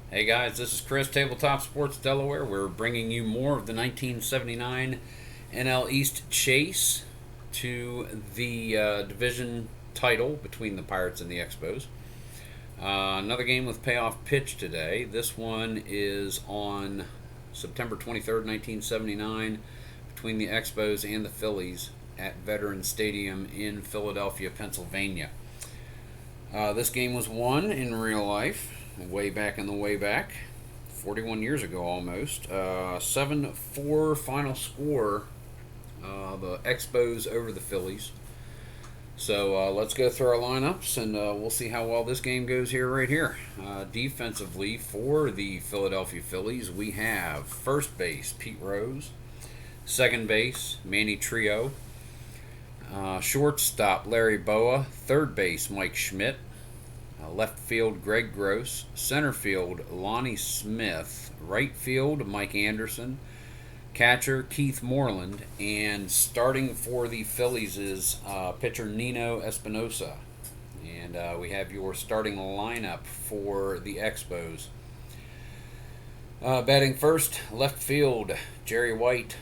Hey guys, this is Chris, Tabletop Sports Delaware. We're bringing you more of the 1979 NL East chase to the division title between the Pirates and the Expos. Another game with payoff pitch today. This one is on September 23rd, 1979, between the Expos and the Phillies at Veterans Stadium in Philadelphia, Pennsylvania. This game was won in real life way back in the way back, 41 years ago almost. 7-4 final score, the Expos over the Phillies. So let's go through our lineups and we'll see how well this game goes here right here. Defensively for the Philadelphia Phillies, we have first base Pete Rose, second base Manny Trio, shortstop Larry Boa, third base Mike Schmidt, left field Greg Gross, center field Lonnie Smith, right field Mike Anderson, catcher Keith Moreland, and starting for the Phillies is pitcher Nino Espinosa. And we have your starting lineup for the Expos. Batting first, left field Jerry White.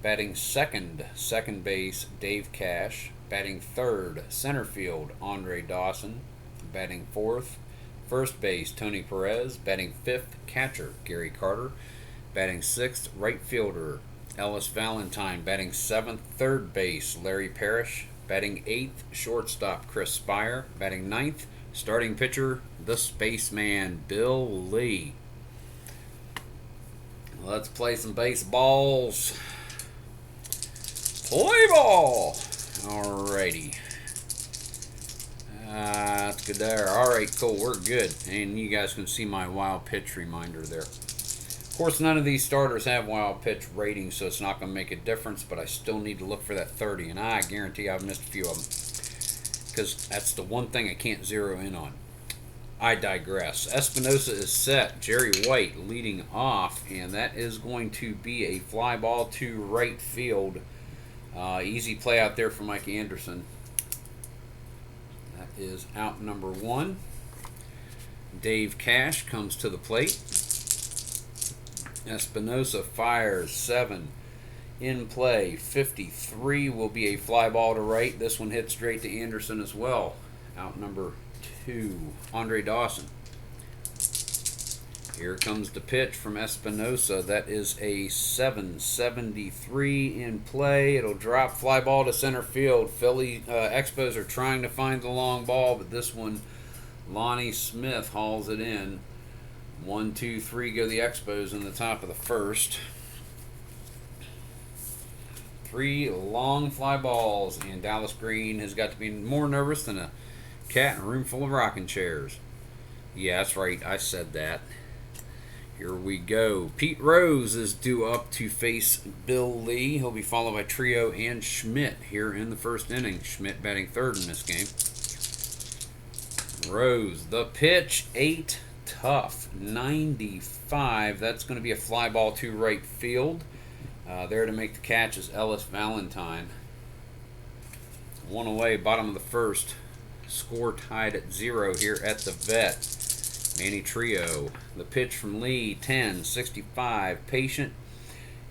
Batting second, second base Dave Cash. Batting third, center field Andre Dawson. Batting fourth, first base Tony Perez. Batting fifth, catcher Gary Carter. Batting sixth, right fielder Ellis Valentine. Batting seventh, third base Larry Parrish. Batting eighth, shortstop Chris Spire. Batting ninth, starting pitcher the spaceman Bill Lee. Let's play some baseballs. Play ball! Alrighty. That's good there. Alright, cool. We're good. And you guys can see my wild pitch reminder there. Of course, none of these starters have wild pitch ratings, so it's not going to make a difference, but I still need to look for that 30, and I guarantee I've missed a few of them, because that's the one thing I can't zero in on. I digress. Espinosa is set. Jerry White leading off, and that is going to be a fly ball to right field. Easy play out there for Mike Anderson. That is out number one. Dave Cash comes to the plate. Espinosa fires 7 in play. 53 will be a fly ball to right. This one hits straight to Anderson as well. Out number 2. Andre Dawson. Here comes the pitch from Espinosa. That is a 7.73 in play. It'll drop, fly ball to center field. Philly Expos are trying to find the long ball, but this one, Lonnie Smith hauls it in. 1, 2, 3 go the Expos in the top of the first. 3 long fly balls, and Dallas Green has got to be more nervous than a cat in a room full of rocking chairs. Yeah, that's right. I said that. Here we go. Pete Rose is due up to face Bill Lee. He'll be followed by Trio and Schmidt here in the first inning. Schmidt batting third in this game. Rose, the pitch, 8 tough, 95. That's going to be a fly ball to right field. There to make the catch is Ellis Valentine. 1 away, bottom of the first. Score tied at 0 here at the Vet. Manny Trio. The pitch from Lee, 10-65, patient,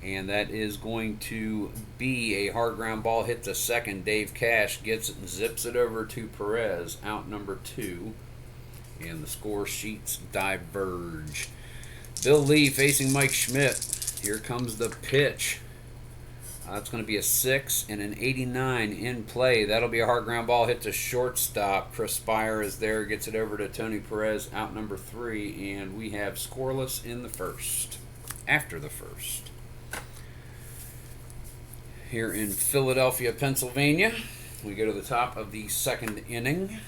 and that is going to be a hard ground ball hit to second. Dave Cash gets it and zips it over to Perez, out number 2, and the score sheets diverge. Bill Lee facing Mike Schmidt. Here comes the pitch. That's going to be a 6 and an 89 in play. That'll be a hard ground ball hit to shortstop. Chris Spire is there, gets it over to Tony Perez, out number 3, and we have scoreless in the first. After the first. Here in Philadelphia, Pennsylvania, we go to the top of the second inning.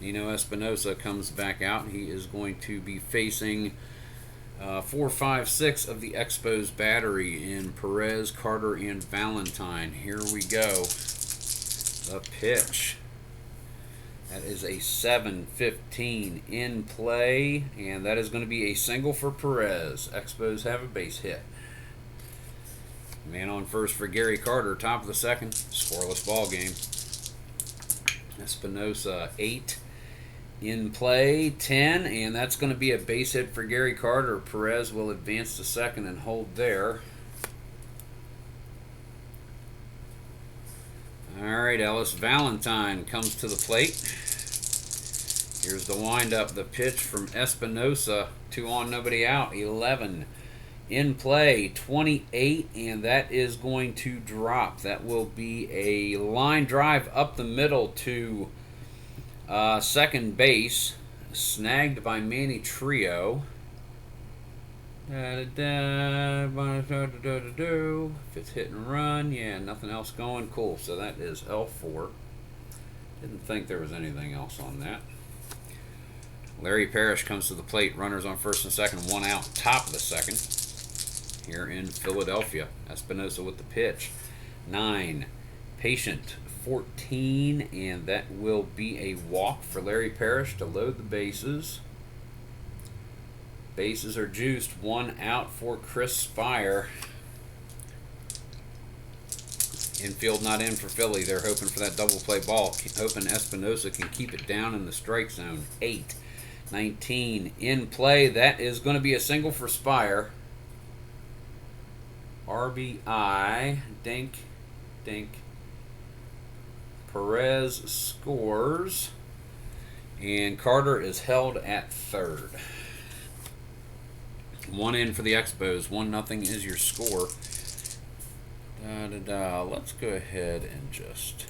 Nino Espinosa comes back out. He is going to be facing 4, 5, 6 of the Expos battery in Perez, Carter, and Valentine. Here we go. The pitch. That is a 7.15 in play, and that is going to be a single for Perez. Expos have a base hit. Man on first for Gary Carter, top of the second. Scoreless ball game. Espinosa 8 In play, 10, and that's going to be a base hit for Gary Carter. Perez will advance to second and hold there. All right, Ellis Valentine comes to the plate. Here's the windup, the pitch from Espinosa. 2 on, nobody out, 11. In play, 28, and that is going to drop. That will be a line drive up the middle to second base, snagged by Manny Trio. If it's hit and run, yeah, nothing else going. Cool, so that is L4. Didn't think there was anything else on that. Larry Parrish comes to the plate. Runners on first and second, 1 out, top of the second. Here in Philadelphia, Espinosa with the pitch. 9, patient, 14, and that will be a walk for Larry Parrish to load the bases. Bases are juiced. 1 out for Chris Spire. Infield not in for Philly. They're hoping for that double play ball. Hoping Espinosa can keep it down in the strike zone. 8, 19 in play. That is going to be a single for Spire. RBI. Dink. Dink. Perez scores. And Carter is held at third. 1 in for the Expos. 1-0 is your score. Let's go ahead and just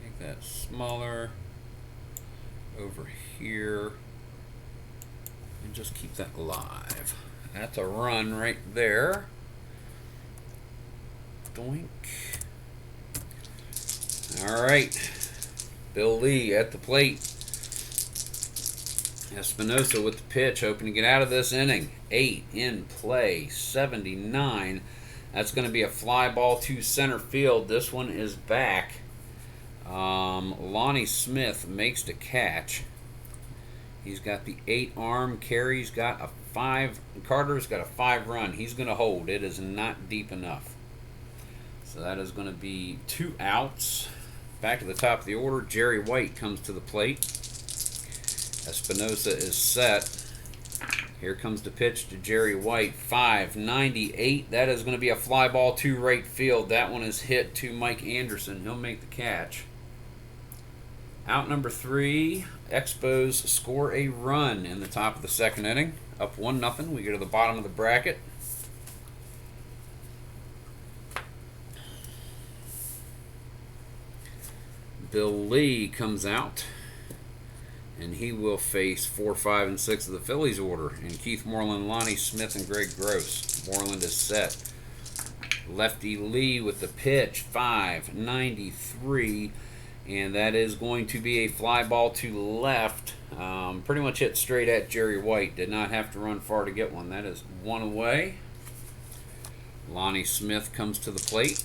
make that smaller over here and just keep that live. That's a run right there. Doink. All right. Bill Lee at the plate. Espinosa with the pitch, hoping to get out of this inning. 8 in play, 79. That's going to be a fly ball to center field. This one is back. Lonnie Smith makes the catch. He's got the 8 arm. Carey's got a 5. Carter's got a 5 run. He's going to hold. It is not deep enough. So that is going to be 2 outs. Back to the top of the order, Jerry White comes to the plate. Espinosa is set. Here comes the pitch to Jerry White. 598. That is going to be a fly ball to right field. That one is hit to Mike Anderson. He'll make the catch. Out number 3. Expos score a run in the top of the second inning. Up 1-0. We go to the bottom of the bracket. Bill Lee comes out, and he will face 4, 5, and 6 of the Phillies order. And Keith Moreland, Lonnie Smith, and Greg Gross. Moreland is set. Lefty Lee with the pitch, 593, and that is going to be a fly ball to left. Pretty much hit straight at Jerry White. Did not have to run far to get one. That is 1 away. Lonnie Smith comes to the plate.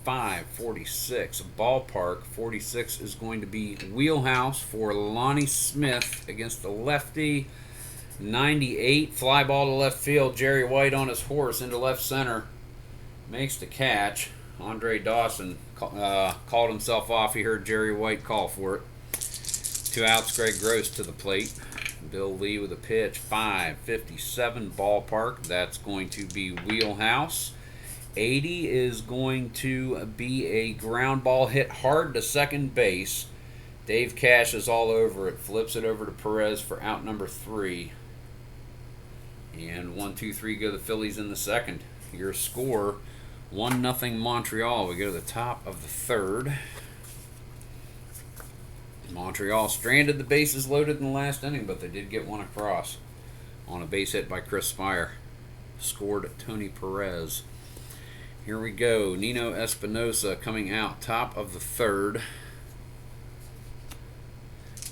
546 ballpark. 46 is going to be wheelhouse for Lonnie Smith against the lefty. 98 fly ball to left field. Jerry White on his horse into left center makes the catch. Andre Dawson called himself off. He heard Jerry White call for it. 2 outs. Greg Gross to the plate. Bill Lee with a pitch. 557 ballpark. That's going to be wheelhouse. 80 is going to be a ground ball hit hard to second base. Dave Cash is all over it. Flips it over to Perez for out number 3. And 1, 2, 3 go the Phillies in the second. Your score, 1-0 Montreal. We go to the top of the third. Montreal stranded the bases loaded in the last inning, but they did get one across on a base hit by Chris Spire. Scored Tony Perez. Here we go. Nino Espinosa coming out top of the third.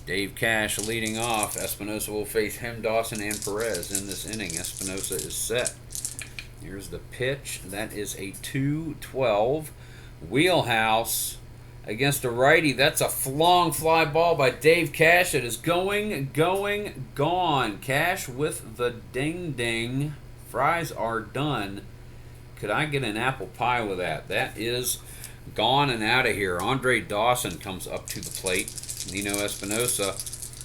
Dave Cash leading off. Espinosa will face him, Dawson, and Perez in this inning. Espinosa is set. Here's the pitch. That is a 2-12 wheelhouse against a righty. That's a long fly ball by Dave Cash. It is going, gone. Cash with the ding-ding. Fries are done. Could I get an apple pie with that? That is gone and out of here. Andre Dawson comes up to the plate. Nino Espinosa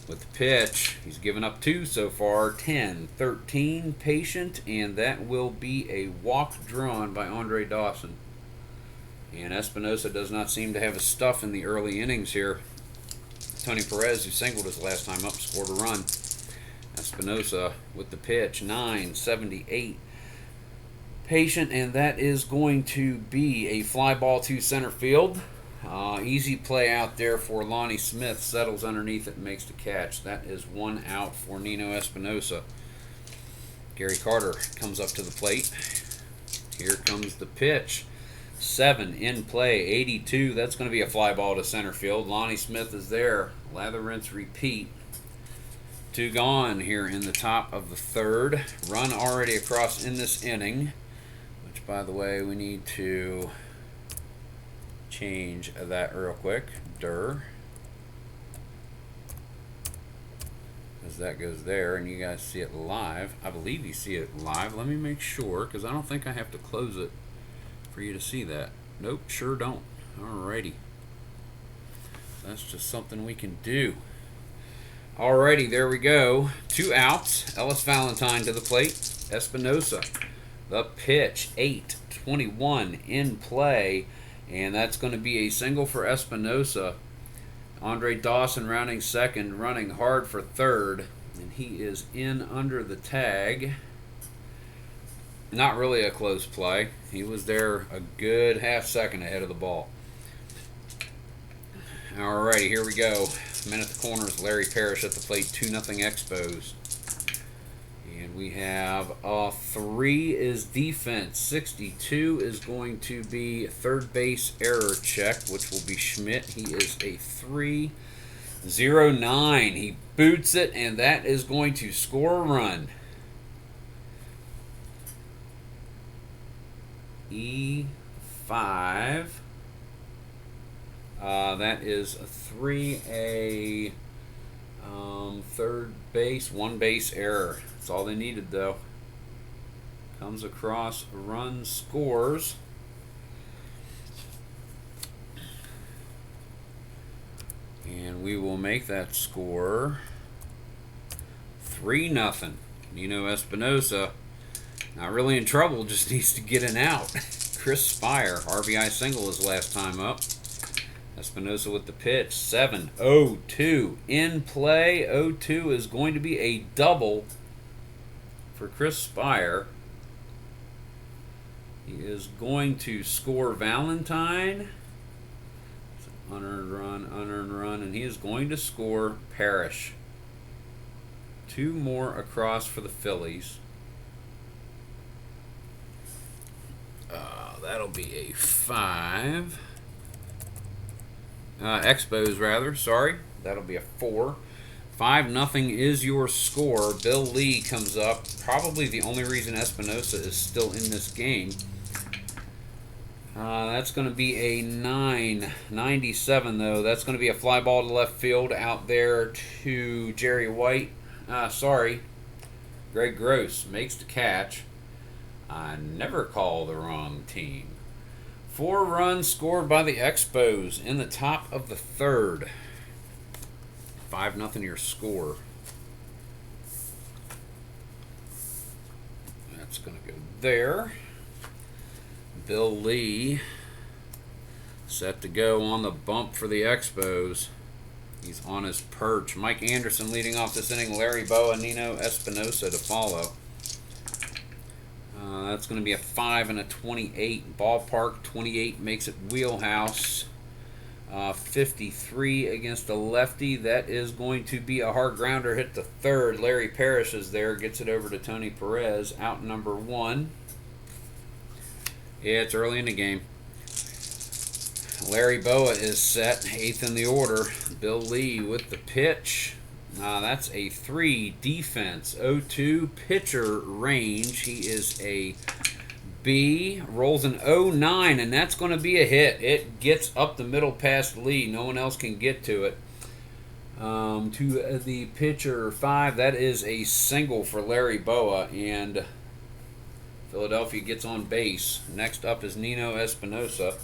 with the pitch. He's given up 2 so far. 10-13, patient, and that will be a walk drawn by Andre Dawson. And Espinosa does not seem to have his stuff in the early innings here. Tony Perez, who singled his last time up, scored a run. Espinosa with the pitch. 9-78. Patient, and that is going to be a fly ball to center field. Easy play out there for Lonnie Smith. Settles underneath it and makes the catch. That is 1 out for Nino Espinosa. Gary Carter comes up to the plate. Here comes the pitch. 7 in play, 82. That's going to be a fly ball to center field. Lonnie Smith is there. Lather, rinse, repeat. 2 gone here in the top of the 3rd. Run already across in this inning, which, by the way, we need to change that real quick. As that goes there, and you guys see it live. I believe you see it live. Let me make sure, because I don't think I have to close it for you to see that. Nope, sure don't. Alrighty. That's just something we can do. Alrighty, there we go. 2 outs. Ellis Valentine to the plate. Espinosa. The pitch. 8-21 in play. And that's going to be a single for Espinosa. Andre Dawson rounding second, running hard for third. And he is in under the tag. Not really a close play. He was there a good half second ahead of the ball. Alrighty, here we go. Men at the corners, Larry Parrish at the plate, 2-0 Expos. And we have 3 is defense. 62 is going to be third base error check, which will be Schmidt. He is a 3-0-9. He boots it, and that is going to score a run. E5. That is 3A. Third base, 1 base error. That's all they needed, though. Comes across, run, scores. And we will make that score 3-0. Nino Espinosa, not really in trouble, just needs to get an out. Chris Spire, RBI single his last time up. Espinosa with the pitch. 7-0-2 in play. 0-2 is going to be a double for Chris Spire. He is going to score Valentine. Unearned run, and he is going to score Parrish. 2 more across for the Phillies. That'll be a 5. Expos, rather. Sorry. That'll be a 4. 5-0 is your score. Bill Lee comes up. Probably the only reason Espinosa is still in this game. That's going to be a 9-97, though. That's going to be a fly ball to left field out there to Jerry White. Greg Gross makes the catch. I never call the wrong team. 4 runs scored by the Expos in the top of the 3rd. 5-0 your score. That's going to go there. Bill Lee set to go on the bump for the Expos. He's on his perch. Mike Anderson leading off this inning. Larry Boa, Nino Espinosa to follow. That's going to be a 5 and a 28. Ballpark 28 makes it wheelhouse. 53 against the lefty. That is going to be a hard grounder hit to third. Larry Parrish is there. Gets it over to Tony Perez. Out number 1. Yeah, it's early in the game. Larry Boa is set. 8th in the order. Bill Lee with the pitch. That's a 3 defense. 0-2 pitcher range. He is a B. Rolls an 0-9, and that's going to be a hit. It gets up the middle past Lee. No one else can get to it. To the pitcher 5. That is a single for Larry Boa. And Philadelphia gets on base. Next up is Nino Espinosa.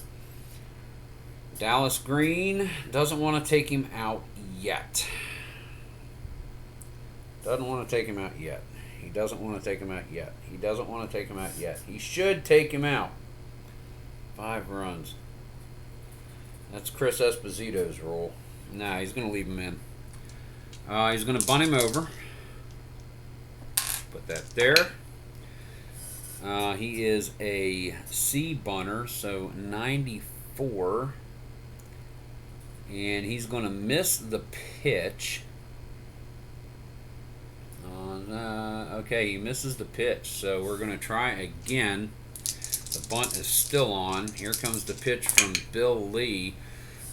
Dallas Green doesn't want to take him out yet. Doesn't want to take him out yet. He doesn't want to take him out yet. He doesn't want to take him out yet. He should take him out. 5 runs. That's Chris Esposito's rule. Nah, he's going to leave him in. He's going to bunt him over. Put that there. He is a C bunter, so 94. And he's going to miss the pitch. Okay, he misses the pitch, so we're going to try again. The bunt is still on. Here comes the pitch from Bill Lee.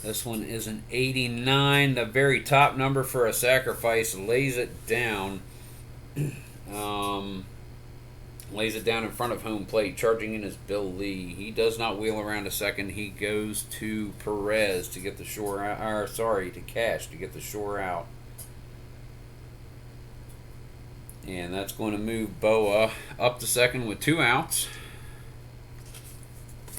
This one is an 89, the very top number for a sacrifice. Lays it down. Lays it down in front of home plate. Charging in is Bill Lee. He does not wheel around a second. He goes to Perez to get the shore out. Or sorry, to Cash to get the shore out. And that's going to move Boa up to second with 2 outs.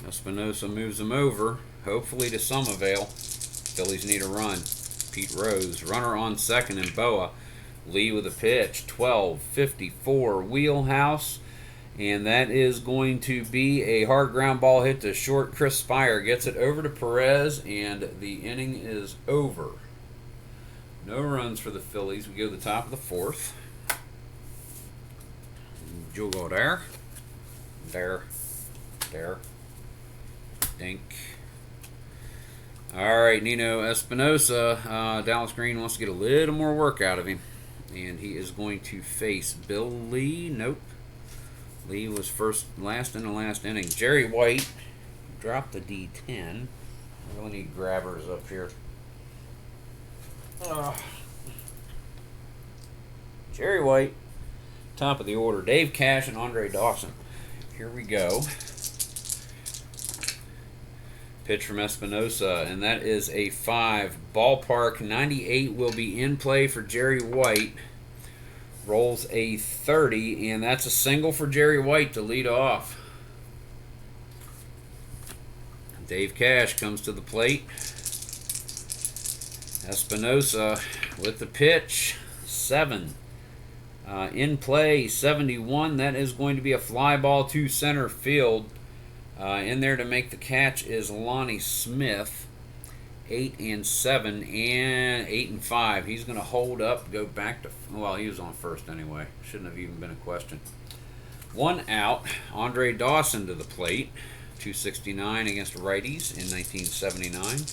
Espinosa moves him over, hopefully to some avail. Phillies need a run. Pete Rose, runner on second, and Boa. Lee with a pitch, 12-54 wheelhouse. And that is going to be a hard ground ball hit to short. Chris Spire gets it over to Perez, and the inning is over. No runs for the Phillies. We go to the top of the 4th. You'll go there. There. Dink. All right, Nino Espinosa. Dallas Green wants to get a little more work out of him. And he is going to face Bill Lee. Nope. Lee was last in the last inning. Jerry White dropped the D10. I really need grabbers up here. Jerry White, top of the order. Dave Cash and Andre Dawson. Here we go. Pitch from Espinosa, and that is a 5. Ballpark 98 will be in play for Jerry White. Rolls a 30, and that's a single for Jerry White to lead off. Dave Cash comes to the plate. Espinosa with the pitch, 7. In play, 71. That is going to be a fly ball to center field. In there to make the catch is Lonnie Smith. 8 and 7 and 8 and 5. He's going to hold up, go back to, well, he was on first anyway. Shouldn't have even been a question. 1 out. Andre Dawson to the plate. 269 against righties in 1979.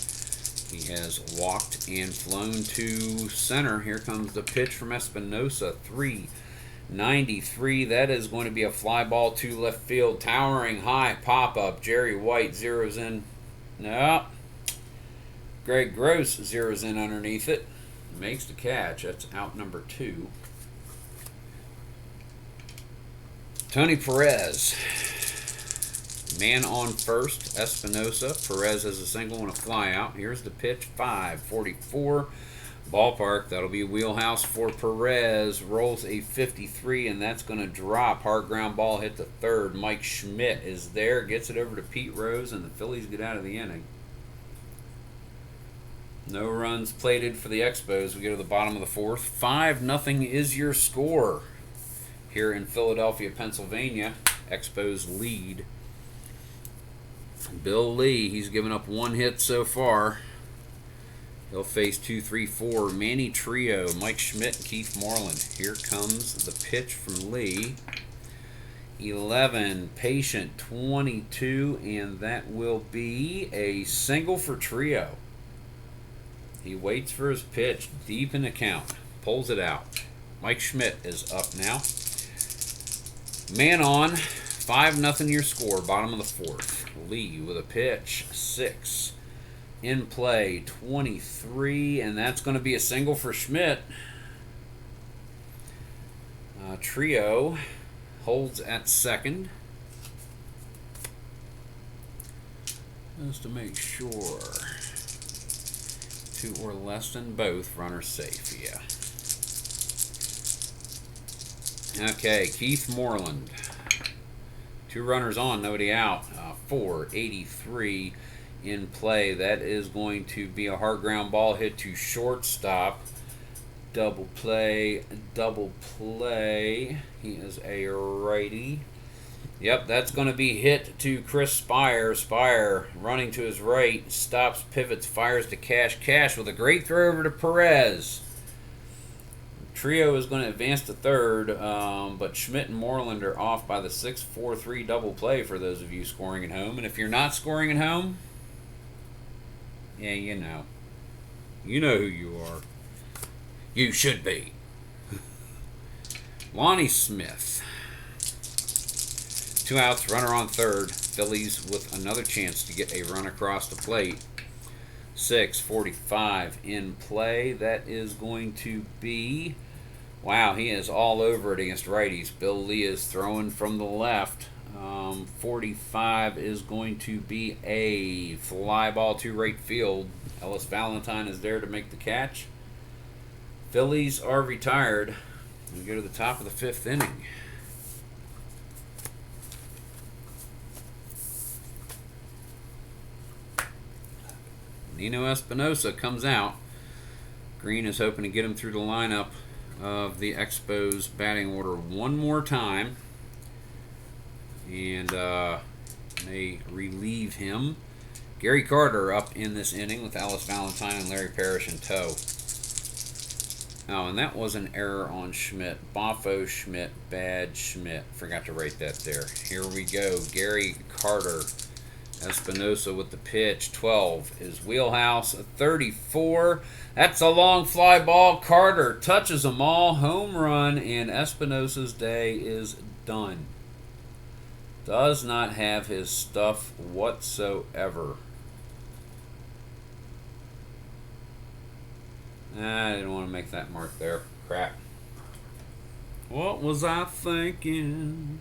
He has walked and flown to center. Here comes the pitch from Espinosa. 393. That is going to be a fly ball to left field. Towering high pop-up. Jerry White zeroes in. No. Greg Gross zeroes in underneath it. Makes the catch. That's out number 2. Tony Perez. Man on first. Espinosa. Perez has a single and a fly out. Here's the pitch. 5-44. Ballpark. That'll be wheelhouse for Perez. Rolls a 53, and that's going to drop. Hard ground ball hit to third. Mike Schmidt is there. Gets it over to Pete Rose, and the Phillies get out of the inning. No runs plated for the Expos. We go to the bottom of the 4th. 5-0 is your score here in Philadelphia, Pennsylvania. Expos lead. Bill Lee, he's given up 1 hit so far. He'll face 2, 3, 4. Manny Trio, Mike Schmidt, and Keith Moreland. Here comes the pitch from Lee. 11, patient, 22, and that will be a single for Trio. He waits for his pitch, deep in the count, pulls it out. Mike Schmidt is up now. Man on, 5-0 your score, bottom of the 4th. Lee with a pitch, 6. In play, 23, and that's going to be a single for Schmidt. Trio holds at second. Just to make sure. 2 or less than both, runners safe, yeah. Okay, Keith Moreland. 2 runners on, nobody out. 483 in play. That is going to be a hard ground ball hit to shortstop. Double play, double play. He is a righty. Yep, that's going to be hit to Chris Spire. Spire running to his right, stops, pivots, fires to Cash. Cash with a great throw over to Perez. Trio is going to advance to third, but Schmidt and Moreland are off by the 6-4-3 double play for those of you scoring at home. And if you're not scoring at home, yeah, you know. You know who you are. You should be. Lonnie Smith. 2 outs, runner on third. Phillies with another chance to get a run across the plate. 6:45 in play. That is going to be... Wow, he is all over it against righties. Bill Lee is throwing from the left. 45 is going to be a fly ball to right field. Ellis Valentine is there to make the catch. Phillies are retired. We go to the top of the 5th inning. Nino Espinosa comes out. Green is hoping to get him through the lineup of the Expos batting order one more time. And may relieve him. Gary Carter up in this inning with Alice Valentine and Larry Parrish in tow. Oh, and that was an error on Schmidt. Boffo Schmidt, bad Schmidt. Forgot to write that there. Here we go. Gary Carter. Espinosa with the pitch. 12 is wheelhouse. 34. That's a long fly ball. Carter touches them all. Home run, and Espinosa's day is done. Does not have his stuff whatsoever. I didn't want to make that mark there. Crap. What was I thinking?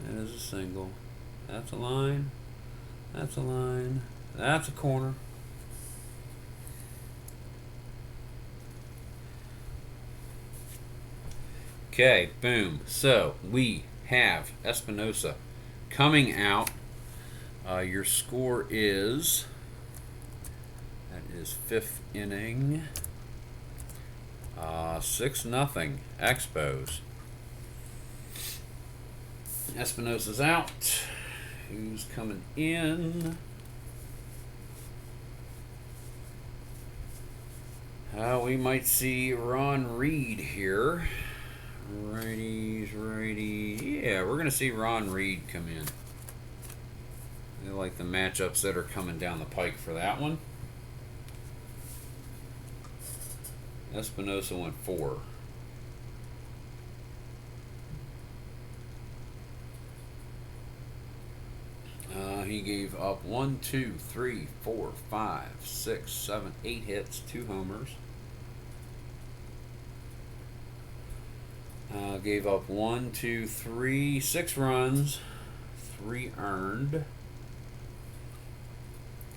That is a single. That's a line. That's a line. That's a corner. Okay, boom. So we have Espinosa coming out. Your score is, that is 5th inning, 6-0 Expos. Espinosa's out. Who's coming in? We might see Ron Reed here. Righties. Yeah, we're going to see Ron Reed come in. I like the matchups that are coming down the pike for that one. Espinosa went 4. He gave up 1, 2, 3, 4, 5, 6, 7, 8 hits, 2 homers. Gave up 1, 2, 3, 6 runs, 3 earned.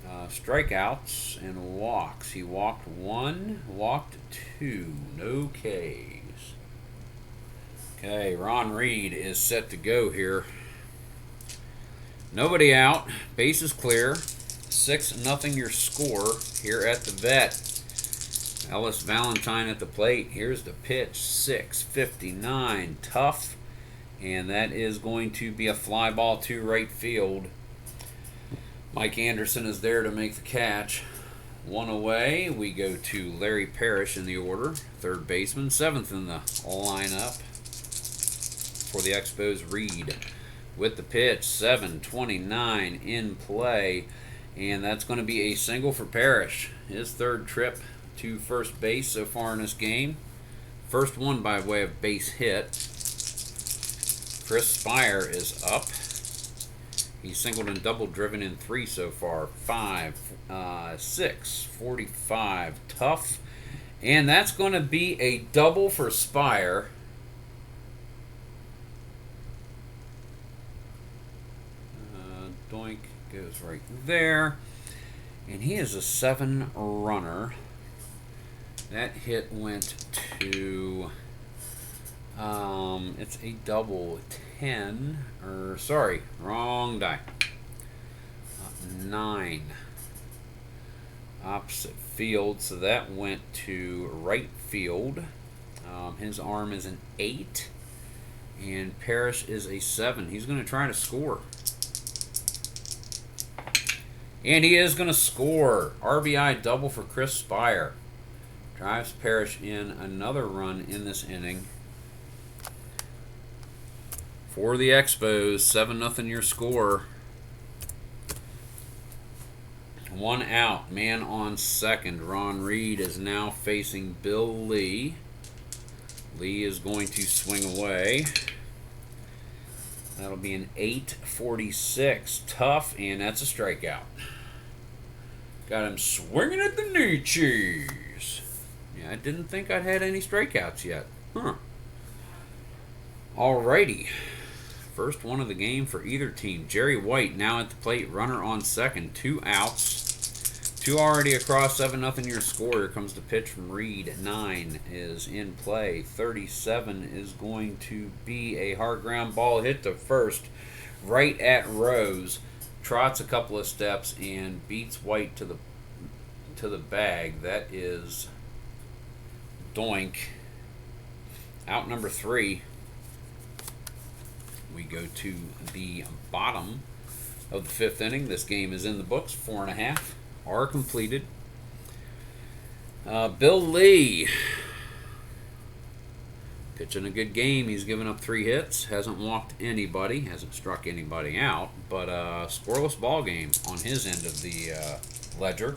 Strikeouts and walks. He walked 1, walked 2, no Ks. Okay, Ron Reed is set to go here. Nobody out. Base is clear. 6-0 your score here at the vet. Ellis Valentine at the plate. Here's the pitch. 6:59. Tough. And that is going to be a fly ball to right field. Mike Anderson is there to make the catch. 1 away. We go to Larry Parrish in the order. 3rd baseman. 7th in the lineup for the Expos. Reed with the pitch. 7:29 in play. And that's going to be a single for Parrish. His 3rd trip to first base so far in this game. First one by way of base hit. Chris Spire is up. He's singled and double driven in 3 so far. 6:45. Tough. And that's going to be a double for Spire. Doink goes right there. And he is a 7 runner. That hit went to, it's a double 10, or sorry, wrong die. 9. Opposite field, so that went to right field. His arm is an 8, and Parrish is a 7. He's going to try to score. And he is going to score. RBI double for Chris Spire. Drives Parrish in another run in this inning. For the Expos, 7-0 your score. 1 out, man on second. Ron Reed is now facing Bill Lee. Lee is going to swing away. That'll be an 8-46. Tough, and that's a strikeout. Got him swinging at the knee cheese. Yeah, I didn't think I'd had any strikeouts yet. Huh. Alrighty. First one of the game for either team. Jerry White now at the plate. Runner on second. 2 outs. 2 already across. 7-0 your score. Here comes the pitch from Reed. 9 is in play. 37 is going to be a hard ground ball hit to first. Right at Rose. Trots a couple of steps and beats White to the bag. That is doink. Out number 3. We go to the bottom of the 5th inning. This game is in the books. 4.5 are completed. Bill Lee pitching a good game. He's given up 3 hits. Hasn't walked anybody. Hasn't struck anybody out. But scoreless ball game on his end of the ledger.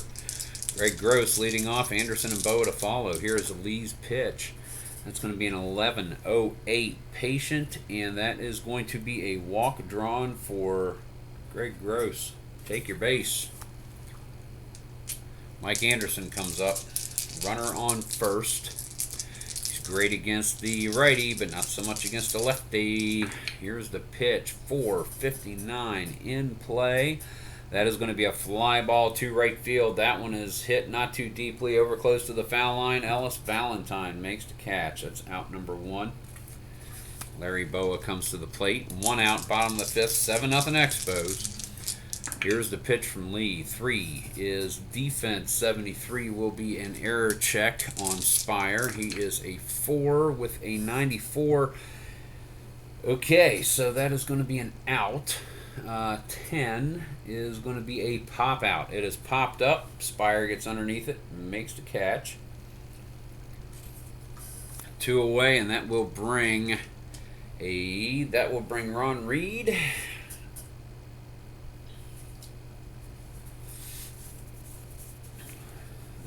Greg Gross leading off. Anderson and Boa to follow. Here's Lee's pitch. That's going to be an 11-08 patient, and that is going to be a walk drawn for Greg Gross. Take your base. Mike Anderson comes up. Runner on first. He's great against the righty, but not so much against the lefty. Here's the pitch. 4:59 in play. That is going to be a fly ball to right field. That one is hit not too deeply, over close to the foul line. Ellis Valentine makes the catch. That's out number 1. Larry Boa comes to the plate. 1 out, bottom of the 5th. 7-0 Expos. Here's the pitch from Lee. 3 is defense. 73 will be an error check on Spire. He is a 4 with a 94. Okay, so that is going to be an out. 10 is going to be a pop out. It is popped up. Spire gets underneath it, makes the catch. 2 away, and that will bring Ron Reed.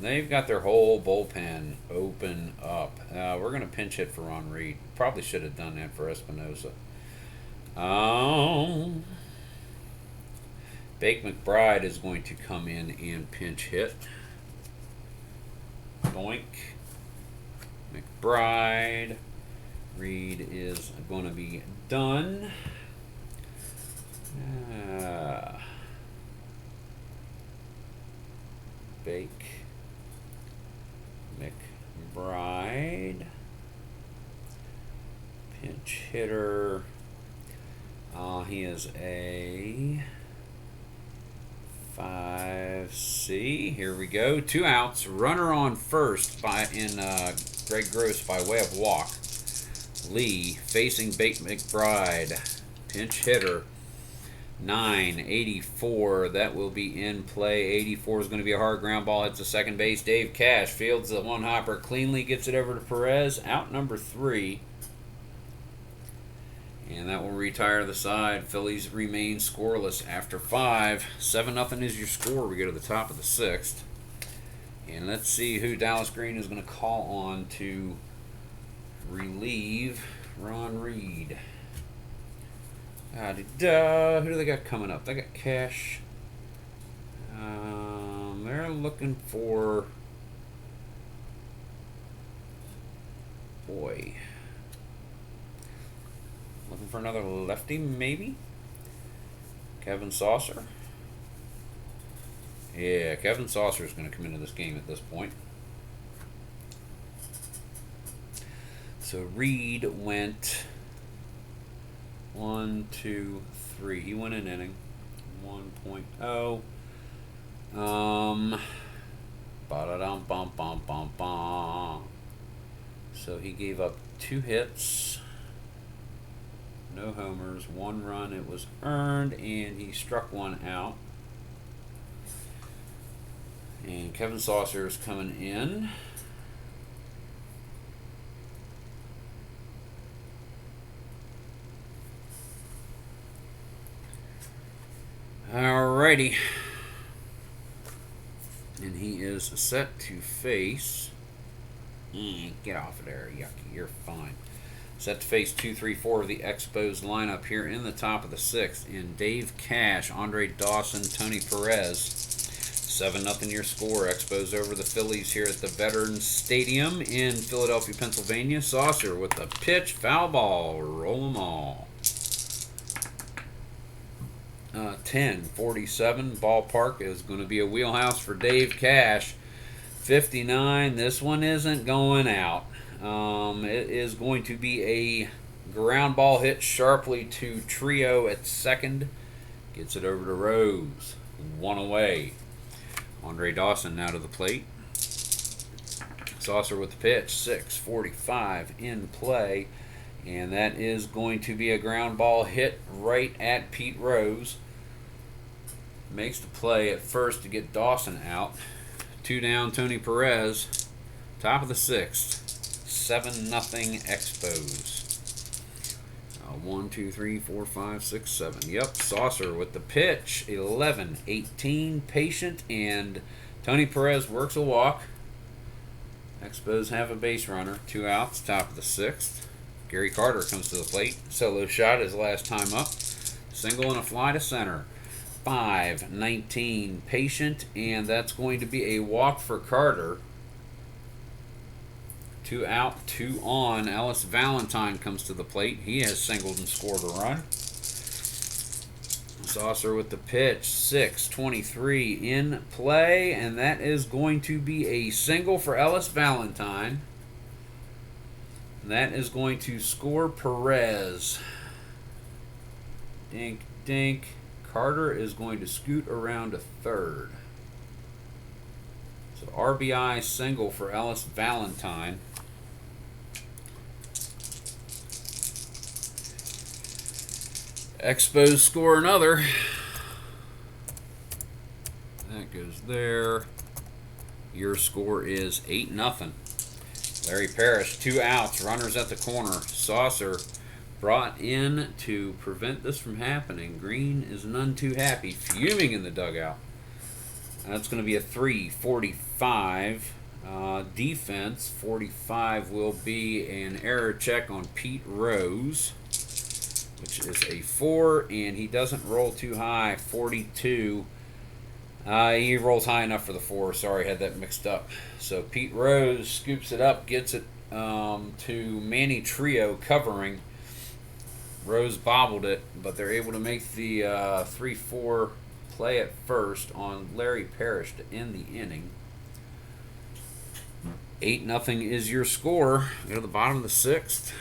They've got their whole bullpen open up. We're going to pinch hit for Ron Reed. Probably should have done that for Espinosa. Bake McBride is going to come in and pinch hit. Boink. McBride. Reed is going to be done. Bake. McBride. Pinch hitter. He is a 5C. Here we go. 2 outs. Runner on first in Greg Gross by way of walk. Lee facing Bake McBride. Pinch hitter. 9-84. That will be in play. 84 is going to be a hard ground ball. Hits the second base. Dave Cash fields the one hopper cleanly. Gets it over to Perez. Out number 3. And that will retire the side. Phillies remain scoreless after 5. 7-0 is your score. We go to the top of the 6th. And let's see who Dallas Green is going to call on to relieve Ron Reed. Who do they got coming up? They got Cash. They're looking for... Boy. Looking for another lefty, maybe? Kevin Saucer. Yeah, Kevin Saucer is going to come into this game at this point. So Reed went 1, 2, 3. He went an inning. 1.0. Ba-da-dum, bum, bum, bum, bum. So he gave up 2 hits, no homers, 1 run. It was earned, and he struck 1 out. And Kevin Saucer is coming in. Alrighty. And he is set to face. Get off of there, yucky. You're fine. Set to face 2, 3, 4 of the Expos lineup here in the top of the 6th. In Dave Cash, Andre Dawson, Tony Perez. 7-0 your score. Expos over the Phillies here at the Veterans Stadium in Philadelphia, Pennsylvania. Saucer with the pitch. Foul ball. Roll 'em all. 10:47 ballpark is going to be a wheelhouse for Dave Cash. 59. This one isn't going out. It is going to be a ground ball hit sharply to Trio at second. Gets it over to Rose. 1 away. Andre Dawson now to the plate. Saucer with the pitch. 6:45 in play. And that is going to be a ground ball hit right at Pete Rose. Makes the play at first to get Dawson out. 2 down, Tony Perez. Top of the 6th. 7-0 Expos. 1, 2, 3, 4, 5, 6, 7. Yep, Saucer with the pitch. 11-18. Patient, and Tony Perez works a walk. Expos have a base runner. 2 outs, top of the 6th. Gary Carter comes to the plate. Solo shot his last time up. Single and a fly to center. 5-19 Patient, and that's going to be a walk for Carter. 2 out, 2 on. Ellis Valentine comes to the plate. He has singled and scored a run. Saucer with the pitch. 6:23 in play, and that is going to be a single for Ellis Valentine. That is going to score Perez. Dink, dink. Carter is going to scoot around to third. So RBI single for Ellis Valentine. Expos score another. That goes there. Your score is 8-0. Larry Parrish, 2 outs, runners at the corner. Saucer brought in to prevent this from happening. Green is none too happy, fuming in the dugout. That's going to be a 3:45. Defense, 45 will be an error check on Pete Rose, which is a 4, and he doesn't roll too high, 42. He rolls high enough for the 4. Sorry, had that mixed up. So Pete Rose scoops it up, gets it to Manny Trio covering. Rose bobbled it, but they're able to make the 3-4 play at first on Larry Parrish to end the inning. 8-0 is your score. Go to the bottom of the 6th.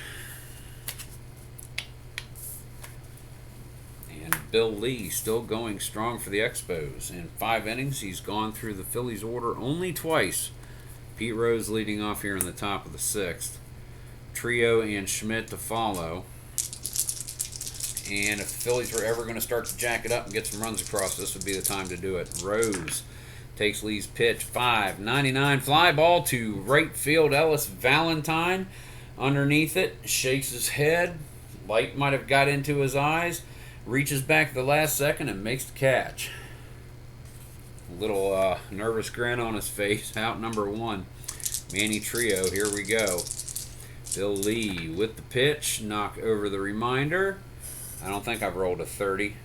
And Bill Lee still going strong for the Expos. In 5 innings, he's gone through the Phillies order only twice. Pete Rose leading off here in the top of the 6th. Trio and Schmidt to follow. And if the Phillies were ever going to start to jack it up and get some runs across, this would be the time to do it. Rose takes Lee's pitch. 5.99 fly ball to right field. Ellis Valentine underneath it. Shakes his head. Light might have got into his eyes. Reaches back at the last second and makes the catch. A little nervous grin on his face. Out number 1. Manny Trio. Here we go. Bill Lee with the pitch. Knock over the reminder. I don't think I've rolled a 30.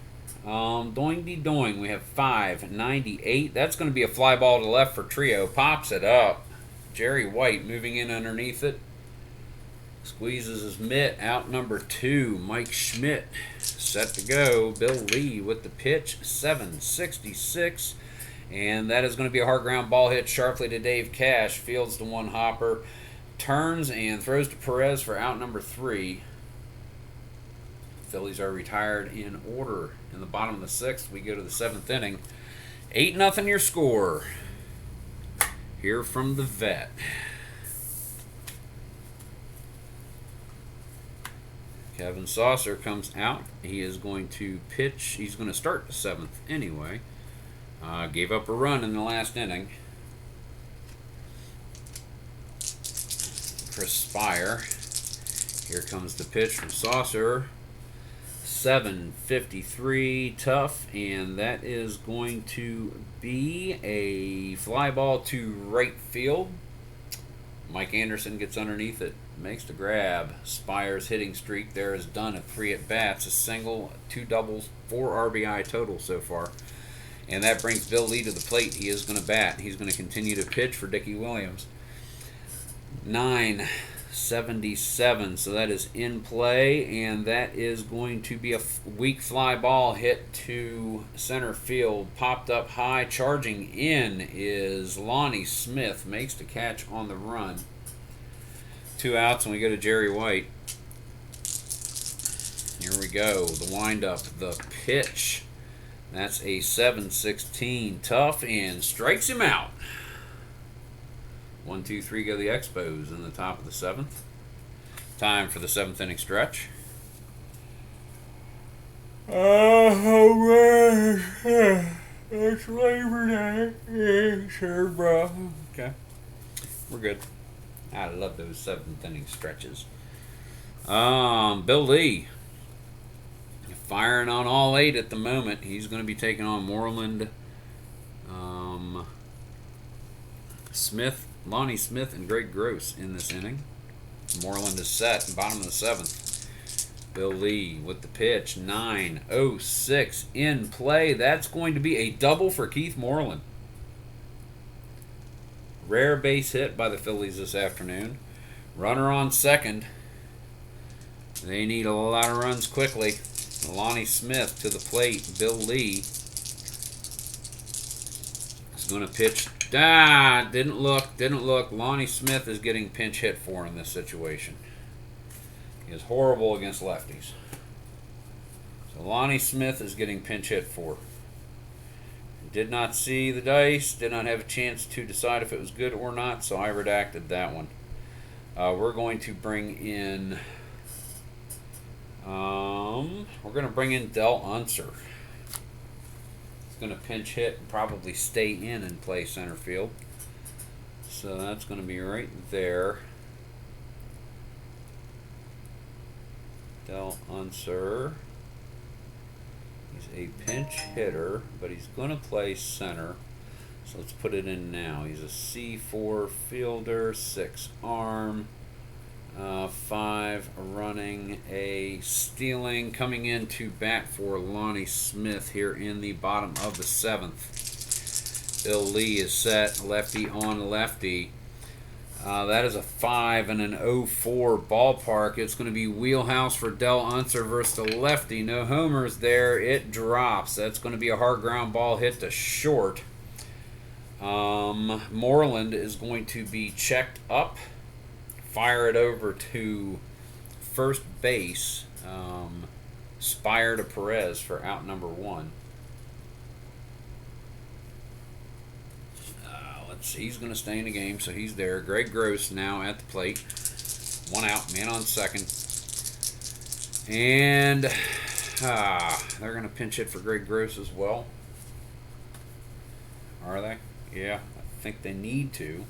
Doing-de-doing. We have 5.98. That's going to be a fly ball to left for Trio. Pops it up. Jerry White moving in underneath it. Squeezes his mitt. Out number 2. Mike Schmidt set to go. Bill Lee with the pitch. 7.66. And that is going to be a hard ground ball hit sharply to Dave Cash. Fields the one hopper, turns and throws to Perez for out number 3. Phillies are retired in order. In the bottom of the 6th, we go to the 7th inning. 8-0 your score. Here from the vet. Kevin Saucer comes out. He is going to pitch. He's going to start the 7th anyway. Gave up a run in the last inning. Chris Spire. Here comes the pitch from Saucer. 7:53 tough, and that is going to be a fly ball to right field. Mike Anderson gets underneath it, makes the grab. Spire's hitting streak there is done at 3 at-bats, a single, 2 doubles, 4 RBI total so far. And that brings Bill Lee to the plate. He is going to bat. He's going to continue to pitch for Dickie Williams. 9:77, so that is in play, and that is going to be a weak fly ball hit to center field. Popped up high, charging in is Lonnie Smith. Makes the catch on the run. 2 outs, and we go to Jerry White. Here we go. The windup, the pitch. That's a 7:16 tough, and strikes him out. 1, 2, 3 go the Expos in the top of the 7th. Time for the 7th inning stretch. Oh, it's Labor Day. Yeah, sure, bro. Okay. We're good. I love those 7th inning stretches. Bill Lee. Firing on all 8 at the moment. He's going to be taking on Moreland, Smith, Lonnie Smith, and Greg Gross in this inning. Moreland is set in bottom of the 7th. Bill Lee with the pitch. 9:06 in play. That's going to be a double for Keith Moreland. Rare base hit by the Phillies this afternoon. Runner on second. They need a lot of runs quickly. Lonnie Smith to the plate. Bill Lee is going to pitch. Didn't look. Lonnie Smith is getting pinch hit for in this situation. He is horrible against lefties. So Lonnie Smith is getting pinch hit for. Did not see the dice. Did not have a chance to decide if it was good or not, so I redacted that one. We're going to bring in... we're going to bring in Del Unser. He's going to pinch hit and probably stay in and play center field. So that's going to be right there. Del Unser. He's a pinch hitter, but he's going to play center. So let's put it in now. He's a C4 fielder, 6 arm. 5 running, a stealing, coming in to bat for Lonnie Smith here in the bottom of the 7th. Bill Lee is set, lefty on lefty. That is a 5 and an 0-4 ballpark. It's going to be wheelhouse for Del Unser versus the lefty. No homers there. It drops. That's going to be a hard ground ball hit to short. Moreland is going to be checked up. Fire it over to first base. Spire to Perez for out number 1. Let's see. He's going to stay in the game, so he's there. Greg Gross now at the plate. 1 out, man on second. And they're going to pinch hit for Greg Gross as well. Are they? Yeah, I think they need to.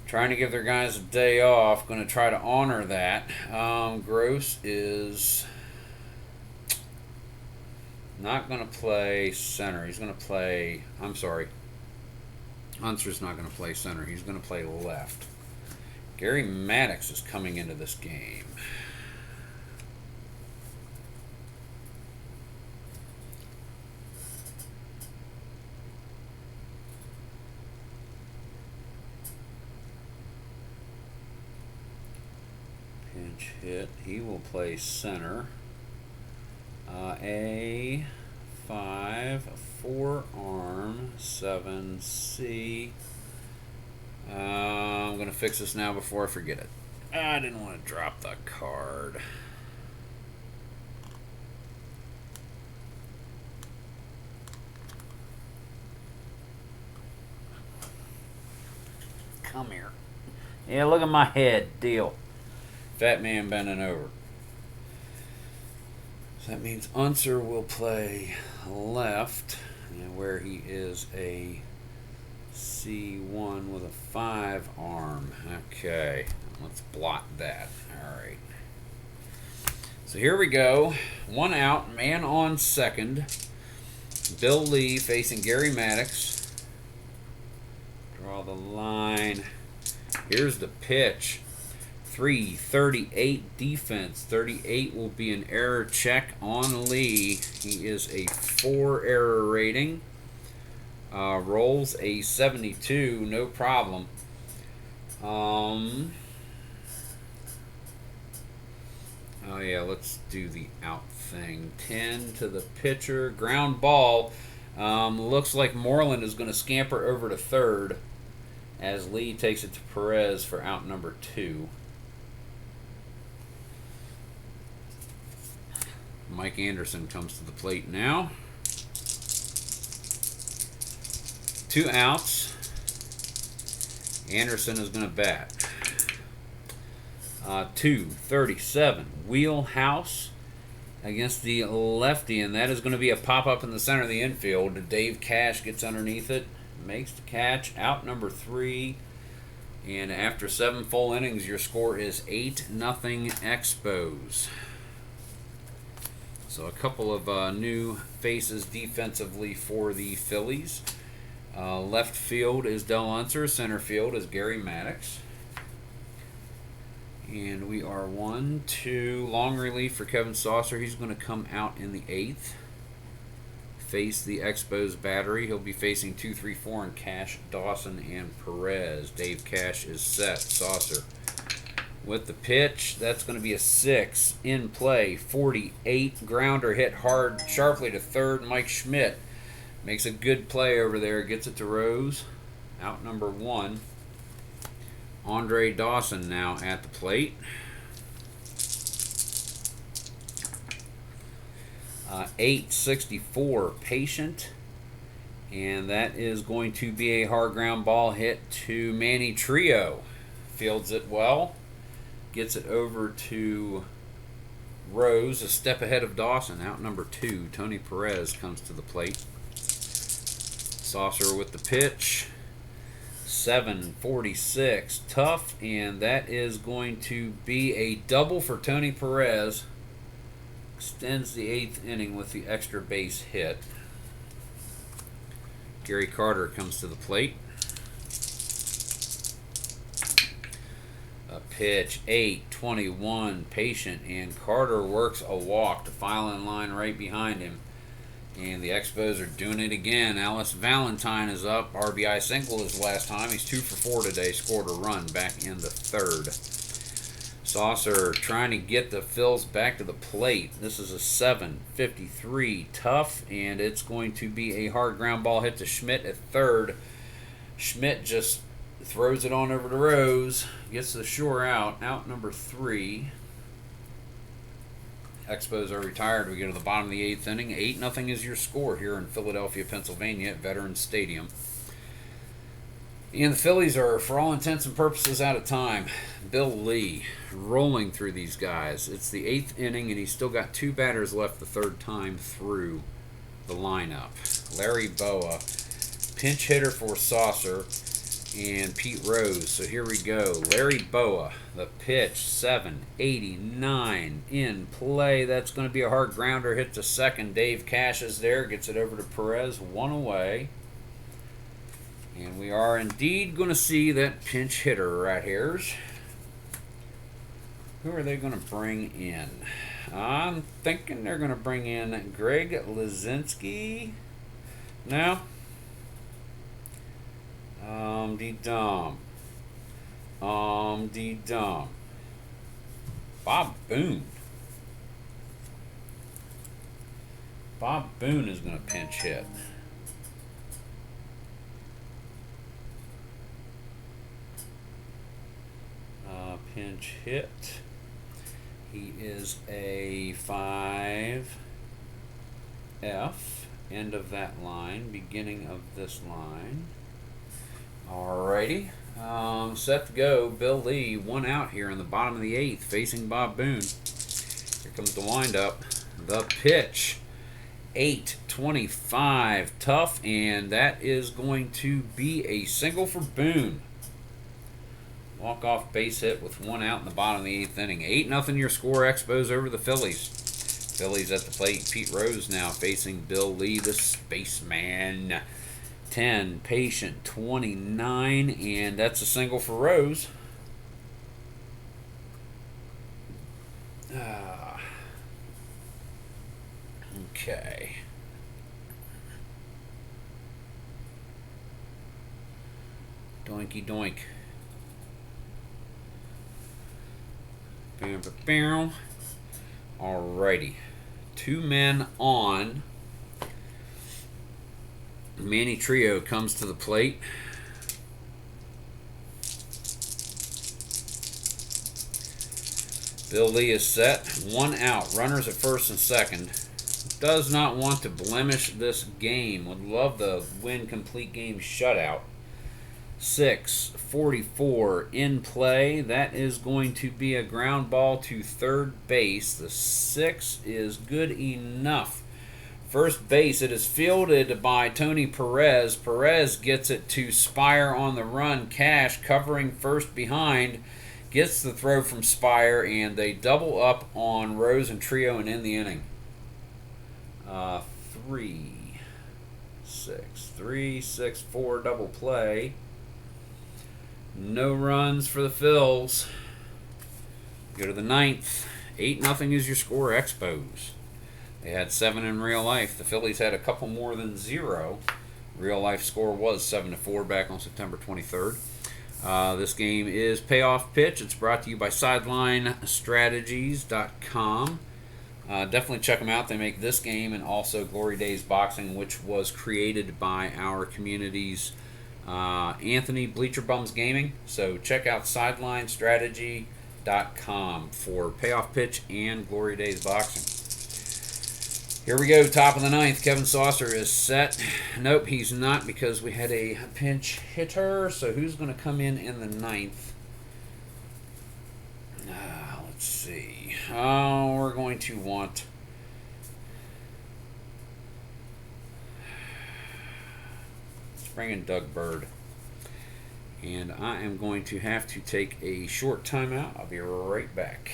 Trying to give their guys a day off. Going to try to honor that. Gross is not going to play center. He's going to play... I'm sorry. Unser's not going to play center. He's going to play left. Gary Maddox is coming into this game. Hit. He will play center. A 5, 4 arm, 7 C. I'm going to fix this now before I forget it. I didn't want to drop the card. Come here. Yeah, look at my head. Deal. Fat man bending over. So that means Unser will play left, and where he is a C1 with a 5 arm. Okay, let's blot that. All right. So here we go. One out, man on second. Bill Lee facing Gary Maddox. Draw the line. Here's the pitch. 338 defense. 38 will be an error check on Lee. He is a 4 error rating. Rolls a 72, no problem. Oh yeah, let's do the out thing. 10 to the pitcher. Ground ball. Looks like Moreland is going to scamper over to third as Lee takes it to Perez for out number 2. Mike Anderson comes to the plate now. 2 outs. Anderson is going to bat. 237 wheelhouse against the lefty, and that is going to be a pop-up in the center of the infield. Dave Cash gets underneath it, makes the catch, out number 3, and after 7 full innings, your score is 8-0 Expos. So a couple of new faces defensively for the Phillies. Left field is Del Unser, center field is Gary Maddox. And we are 1-2. Long relief for Kevin Saucer. He's going to come out in the 8th. Face the Expos battery. He'll be facing 2, 3, 4 and Cash, Dawson, and Perez. Dave Cash is set. Saucer with the pitch. That's going to be a 6. In play. 48. Grounder hit hard, sharply to third. Mike Schmidt makes a good play over there. Gets it to Rose. Out number 1. Andre Dawson now at the plate. 864 patient. And that is going to be a hard ground ball hit to Manny Trio. Fields it well. Gets it over to Rose, a step ahead of Dawson. Out number 2, Tony Perez comes to the plate. Saucer with the pitch. 746 tough, and that is going to be a double for Tony Perez. Extends the 8th inning with the extra base hit. Gary Carter comes to the plate. A pitch, 8-21 patient, and Carter works a walk to file in line right behind him. And the Expos are doing it again. Alice Valentine is up. RBI single his last time. He's 2 for 4 today. Scored a run back in the 3rd. Saucer trying to get the Phils back to the plate. This is a 753 tough, and it's going to be a hard ground ball hit to Schmidt at 3rd. Schmidt just throws it on over to Rose. Gets the shore out. Out number 3. Expos are retired. We go to the bottom of the 8th inning. 8-0 is your score here in Philadelphia, Pennsylvania at Veterans Stadium. And the Phillies are, for all intents and purposes, out of time. Bill Lee rolling through these guys. It's the 8th inning, and he's still got 2 batters left the 3rd time through the lineup. Larry Boa, pinch hitter for Saucer, and Pete Rose. So here we go. Larry Boa, the pitch, 789 in play. That's going to be a hard grounder hit to second. Dave Cash is there, gets it over to Perez, 1 away. And we are indeed going to see that pinch hitter right here. Who are they going to bring in? I'm thinking they're going to bring in Greg Lazinski. No? Dee-dum. Dee-dum. Bob Boone. Bob Boone is going to pinch hit. Pinch hit. He is a 5F. End of that line. Beginning of this line. Alrighty. Set to go. Bill Lee, 1 out here in the bottom of the 8th, facing Bob Boone. Here comes the windup. The pitch. 8-25. Tough, and that is going to be a single for Boone. Walk-off base hit with 1 out in the bottom of the 8th inning. 8-0 your score, Expos over the Phillies. Phillies at the plate. Pete Rose now facing Bill Lee, the spaceman. 10, patient, 29, and that's a single for Rose. Okay. Doinky doink. Bam, bam, bam. Alrighty. 2 men on. Manny Trio comes to the plate. Bill Lee is set. 1 out. Runners at first and second. Does not want to blemish this game. Would love the win complete game shutout. 6:44 in play. That is going to be a ground ball to third base. The 6 is good enough. First base, it is fielded by Tony Perez. Perez gets it to Spire on the run. Cash covering first behind. Gets the throw from Spire, and they double up on Rose and Trio and end the inning. 3-6-4 double play. No runs for the Phils. Go to the 9th. 8-0 is your score, Expos. They had 7 in real life. The Phillies had a couple more than 0. Real life score was 7-4 back on September 23rd. This game is Payoff Pitch. It's brought to you by SidelineStrategies.com. Definitely check them out. They make this game and also Glory Days Boxing, which was created by our community's Anthony Bleacher Bums Gaming. So check out SidelineStrategy.com for Payoff Pitch and Glory Days Boxing. Here we go, top of the 9th. Kevin Saucer is set. Nope, he's not because we had a pinch hitter. So who's going to come in the 9th? Let's see. We're going to want... Let's bring in Doug Bird. And I am going to have to take a short timeout. I'll be right back.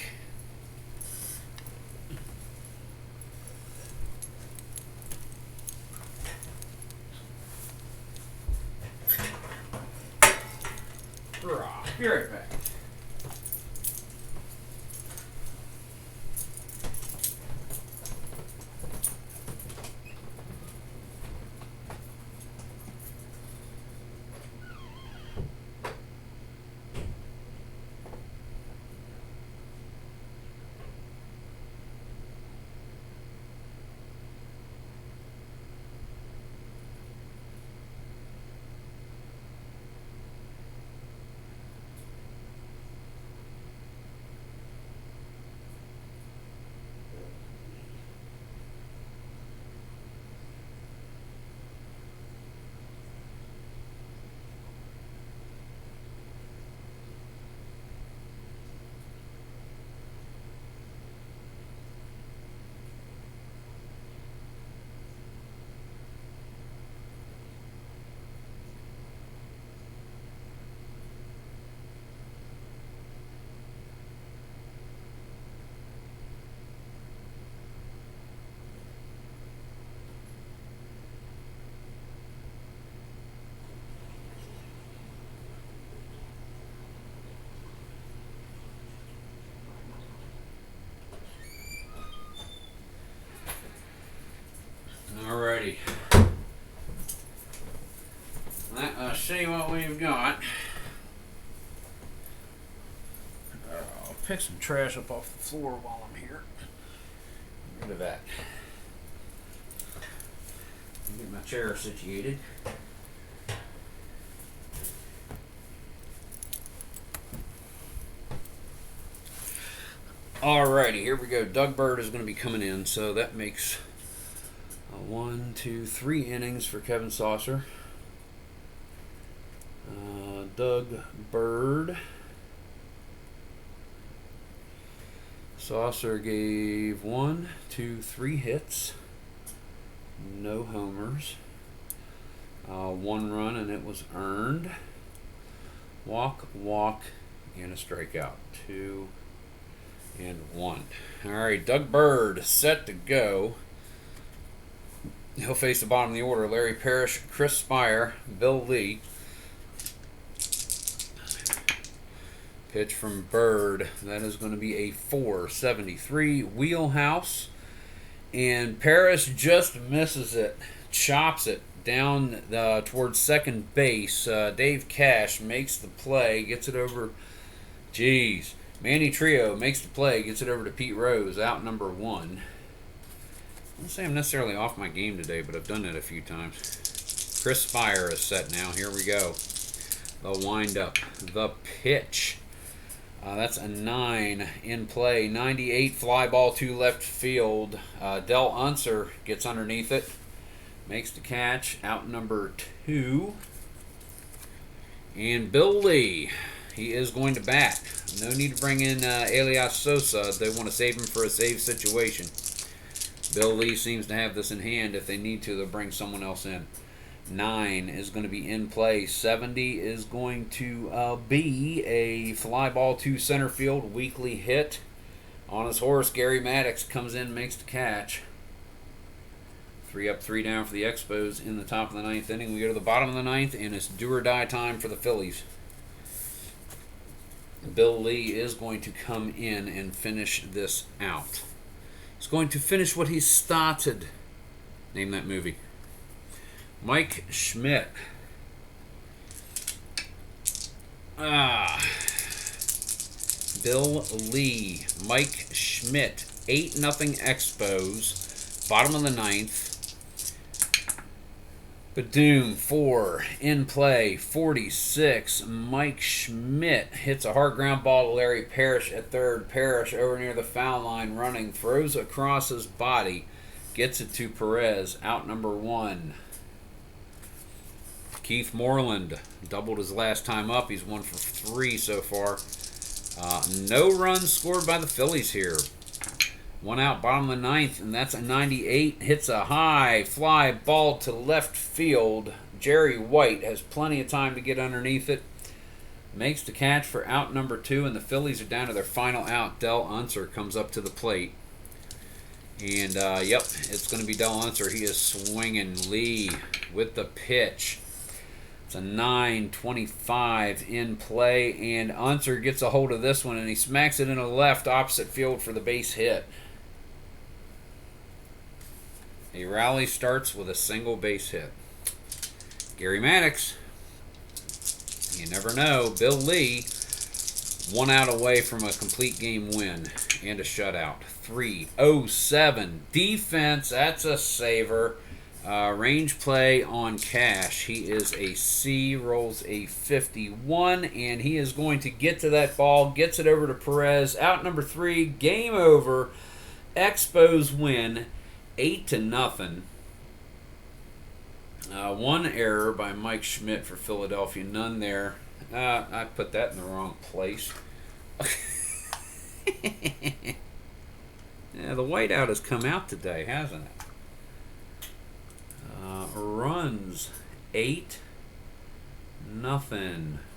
Be right back. Alrighty. Let's see what we've got. I'll pick some trash up off the floor while I'm here. Get rid of that. Get my chair situated. Alrighty, here we go. Doug Bird is going to be coming in, so that makes 1, 2, 3 innings for Kevin Saucer. Doug Bird. Saucer gave 1, 2, 3 hits, no homers, 1 run, and it was earned. Walk, and a strikeout. 2 and 1. All right, Doug Bird set to go. He'll face the bottom of the order: Larry Parrish, Chris Spire, Bill Lee. Pitch from Bird. That is going to be a 473 wheelhouse. And Parrish just misses it, chops it down towards second base. Dave Cash makes the play, gets it over. Manny Trio makes the play, gets it over to Pete Rose, out number 1. I won't say I'm necessarily off my game today, but I've done that a few times. Chris Spire is set now. Here we go. The wind-up. The pitch. That's a 9 in play. 98 fly ball to left field. Del Unser gets underneath it. Makes the catch. Out number 2. And Bill Lee. He is going to bat. No need to bring in Elias Sosa. They want to save him for a save situation. Bill Lee seems to have this in hand. If they need to, they'll bring someone else in. 9 is going to be in play. 70 is going to be a fly ball to center field. Weekly hit. On his horse, Gary Maddox comes in, makes the catch. 3 up, 3 down for the Expos in the top of the 9th inning. We go to the bottom of the 9th, and it's do or die time for the Phillies. Bill Lee is going to come in and finish this out. He's going to finish what he started. Name that movie. Mike Schmidt. Bill Lee. Mike Schmidt. 8-0 Expos. Bottom of the 9th. Badoom, 4 in play, 46. Mike Schmidt hits a hard ground ball to Larry Parrish at third. Parrish over near the foul line running, throws across his body, gets it to Perez, out number 1. Keith Moreland doubled his last time up. He's 1 for 3 so far. No runs scored by the Phillies here. 1 out, bottom of the 9th, and that's a 98. Hits a high fly ball to left field. Jerry White has plenty of time to get underneath it. Makes the catch for out number 2, and the Phillies are down to their final out. Del Unser comes up to the plate. And, it's going to be Del Unser. He is swinging. Lee with the pitch. It's a 9-25 in play, and Unser gets a hold of this one, and he smacks it into the left opposite field for the base hit. A rally starts with a single base hit. Gary Maddox. You never know. Bill Lee, 1 out away from a complete game win and a shutout. 3-0-7. Defense, that's a saver. Range play on Cash. He is a C, rolls a 51, and he is going to get to that ball, gets it over to Perez. Out number 3, game over. Expos win 8-0. 1 error by Mike Schmidt for Philadelphia, none there. I put that in the wrong place. Yeah, the whiteout has come out today, hasn't it? Runs 8-0.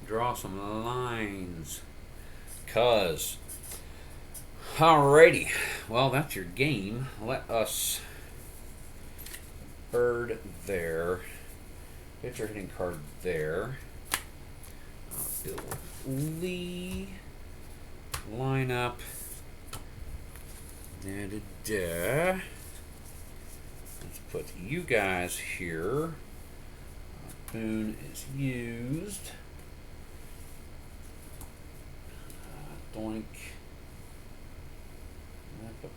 Draw some lines. Alrighty. Well, that's your game. Let us Bird there. Pitcher hitting card there. Bill Lee. Lineup. Da-da-da. Let's put you guys here. Boone is used. Doink.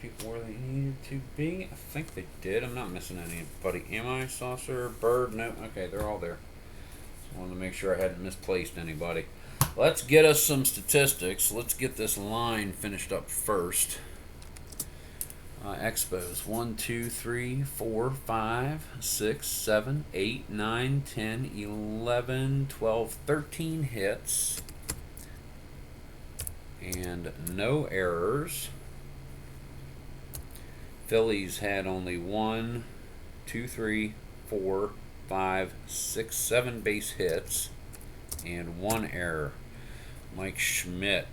people where they needed to be. I think they did. I'm not missing anybody. Am I? Saucer, bird? No. Okay, they're all there. Just wanted to make sure I hadn't misplaced anybody. Let's get us some statistics. Let's get this line finished up first. Expos 1, 2, 3, 4, 5, 6, 7, 8, 9, 10, 11, 12, 13 hits. And no errors. Phillies had only 1, 2, 3, 4, 5, 6, 7 base hits and 1 error. Mike Schmidt.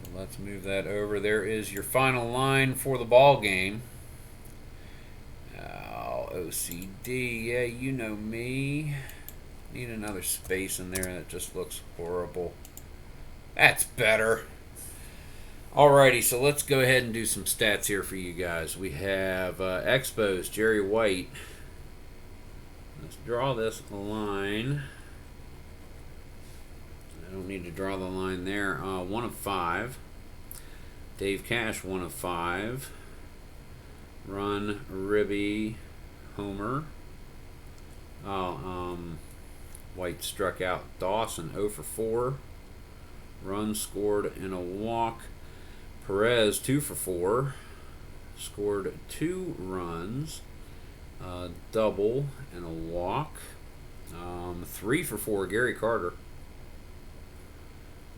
So let's move that over. There is your final line for the ball game. Oh, OCD. Yeah, you know me. Need another space in there. That just looks horrible. That's better. Alrighty, so let's go ahead and do some stats here for you guys. We have Expos, Jerry White. Let's draw this line. I don't need to draw the line there. 1 of 5. Dave Cash, 1 of 5. Run, Ribby, Homer. White struck out Dawson, 0 for 4. Run scored in a walk. Perez, 2 for 4. Scored 2 runs. Double and a walk. 3 for 4, Gary Carter.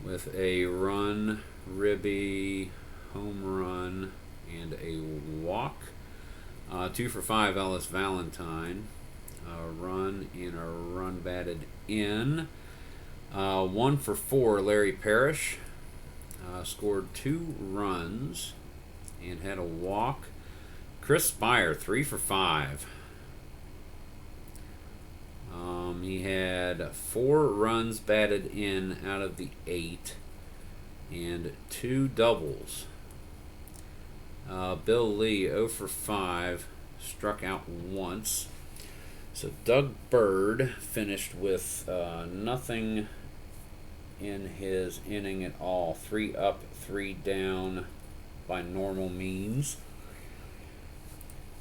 With a run, Ribby, home run, and a walk. 2 for 5, Ellis Valentine. A run and a run batted in. 1 for 4, Larry Parrish. Scored 2 runs and had a walk. Chris Spire, 3 for 5. He had 4 runs batted in out of the 8 and 2 doubles. Bill Lee, 0 for 5, struck out once. So Doug Bird finished with nothing in his inning at all. 3 up, 3 down by normal means.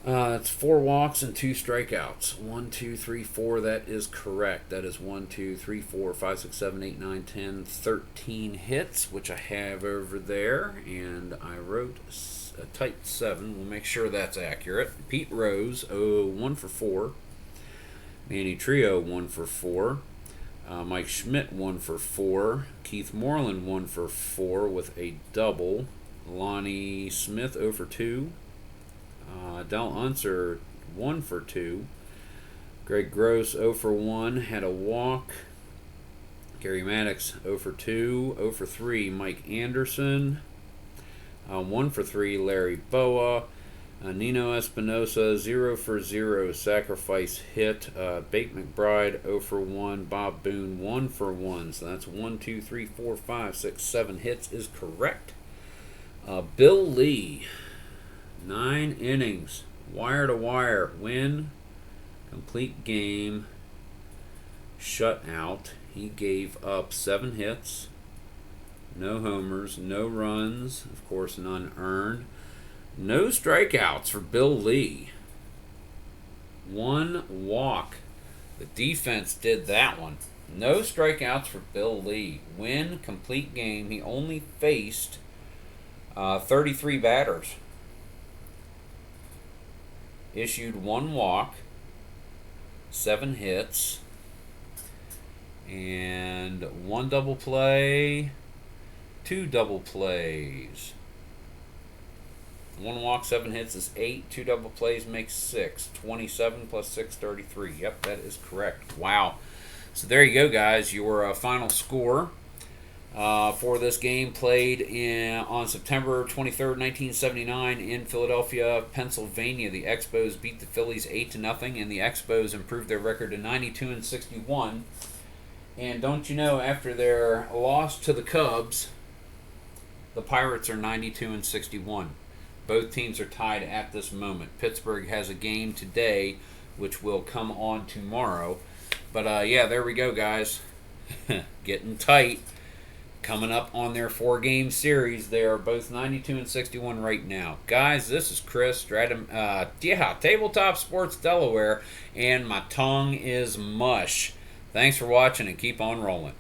It's 4 walks and 2 strikeouts. 1, 2, 3, 4. That is correct. That is 1, 2, 3, 4, 5, 6, 7, 8, 9, 10, 13 hits, which I have over there. And I wrote a tight 7. We'll make sure that's accurate. Pete Rose, 1 for 4. Manny Trio, 1 for 4. Mike Schmidt, 1 for 4. Keith Moreland, 1 for 4 with a double. Lonnie Smith, 0 for 2. Del Unser, 1 for 2. Greg Gross, 0 for 1, had a walk. Gary Maddox, 0 for 2. 0 for 3, Mike Anderson. 1 for 3, Larry Boa. Nino Espinosa, 0 for 0, sacrifice hit. Bate McBride, 0 for 1. Bob Boone, 1 for 1. So that's 1, 2, 3, 4, 5, 6, 7 hits is correct. Bill Lee, 9 innings, wire to wire, win, complete game, shutout. He gave up 7 hits, no homers, no runs, of course none earned. No strikeouts for Bill Lee. 1 walk. The defense did that one. No strikeouts for Bill Lee. Win, complete game. He only faced 33 batters. Issued 1 walk, 7 hits, and 1 double play, 2 double plays. 1 walk, 7 hits is 8. 2 double plays makes 6. 27 plus 6, 33. Yep, that is correct. Wow. So there you go, guys. Your final score for this game played on September 23rd, 1979 in Philadelphia, Pennsylvania. The Expos beat the Phillies 8-0, and the Expos improved their record to 92-61. And don't you know, after their loss to the Cubs, the Pirates are 92-61. Both teams are tied at this moment. Pittsburgh has a game today, which will come on tomorrow. But, yeah, there we go, guys. Getting tight. coming up on their 4-game series. They are both 92 and 61 right now. Guys, this is Chris, Tabletop Sports Delaware, and my tongue is mush. Thanks for watching and keep on rolling.